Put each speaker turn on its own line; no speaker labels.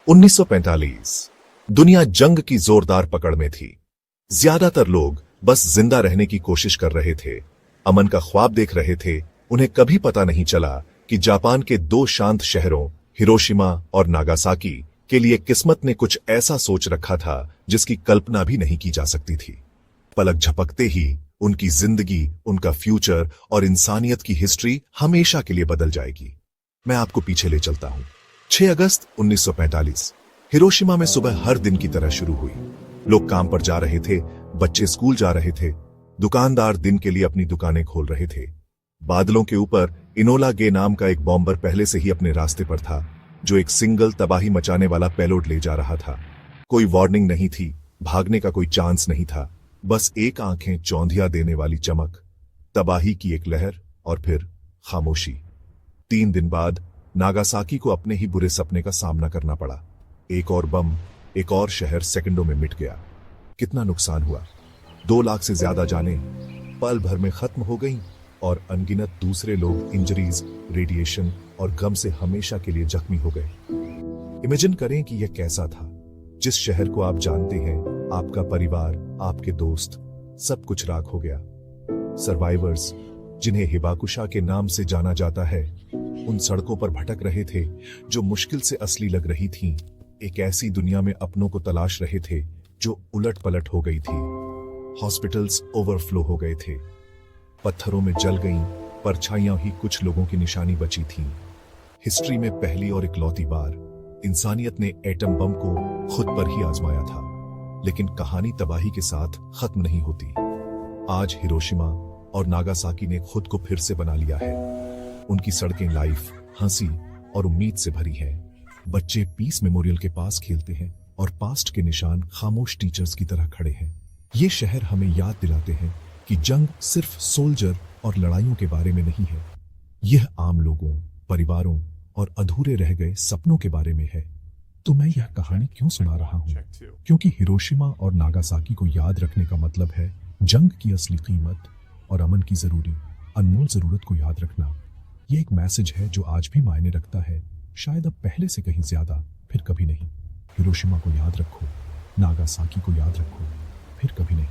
1945 दुनिया जंग की जोरदार पकड़ में थी। ज्यादातर लोग बस जिंदा रहने की कोशिश कर रहे थे, अमन का ख्वाब देख रहे थे। उन्हें कभी पता नहीं चला कि जापान के दो शांत शहरों हिरोशिमा और नागासाकी के लिए किस्मत ने कुछ ऐसा सोच रखा था जिसकी कल्पना भी नहीं की जा सकती थी। पलक झपकते ही उनकी जिंदगी, उनका फ्यूचर और इंसानियत की हिस्ट्री हमेशा के लिए बदल जाएगी। मैं आपको पीछे ले चलता हूं। 6 अगस्त 1945 हिरोशिमा में सुबह हर दिन की तरह शुरू हुई। लोग काम पर जा रहे थे, बच्चे स्कूल जा रहे थे, दुकानदार दिन के लिए अपनी दुकानें खोल रहे थे। बादलों के ऊपर इनोला गे नाम का एक बॉम्बर पहले से ही अपने रास्ते पर था, जो एक सिंगल तबाही मचाने वाला पेलोड ले जा रहा था। कोई वार्निंग नहीं थी, भागने का कोई चांस नहीं था, बस एक आंखें चौंधिया देने वाली चमक, तबाही की एक लहर और फिर खामोशी। 3 दिन बाद नागासाकी को अपने ही बुरे सपने का सामना करना पड़ा। एक और बम, एक और शहर सेकंडों में मिट गया। कितना नुकसान हुआ? 2 लाख से ज्यादा जानें पल भर में खत्म हो गईं और अनगिनत दूसरे लोग इंजरीज, रेडिएशन और गम से हमेशा के लिए जख्मी हो गए। इमेजिन करें कि यह कैसा था। जिस शहर को आप जानते हैं, आपका परिवार, आपके दोस्त, सब कुछ राख हो गया। सर्वाइवर्स, जिन्हें हिबाकुशा के नाम से जाना जाता है, उन सड़कों पर भटक रहे थे जो मुश्किल से असली लग रही थीं। एक ऐसी दुनिया में अपनों को तलाश रहे थे जो उलट पलट हो गई थी। हॉस्पिटल्स ओवरफ्लो हो गए थे, पत्थरों में जल गईं परछाइयां ही कुछ लोगों की निशानी बची थीं। हिस्ट्री में पहली और इकलौती बार इंसानियत ने एटम बम को खुद पर ही आजमाया था। लेकिन कहानी तबाही के साथ खत्म नहीं होती। आज हिरोशिमा और नागासाकी ने खुद को फिर से बना लिया है। उनकी सड़कें लाइफ, हंसी और उम्मीद से भरी हैं। बच्चे पीस मेमोरियल के पास खेलते हैं और पास्ट के निशान खामोश टीचर्स की तरह खड़े हैं। ये शहर हमें याद दिलाते हैं कि जंग सिर्फ सोल्जर और लड़ाइयों के बारे में नहीं है। यह आम लोगों, परिवारों और अधूरे रह गए सपनों के बारे में है। तो मैं यह कहानी क्यों सुना रहा हूँ? क्योंकि हिरोशिमा और नागासाकी को याद रखने का मतलब है जंग की असली कीमत और अमन की अनमोल जरूरत को याद रखना। ये एक मैसेज है जो आज भी मायने रखता है, शायद अब पहले से कहीं ज्यादा, फिर कभी नहीं। हिरोशिमा को याद रखो, नागासाकी को याद रखो, फिर कभी नहीं।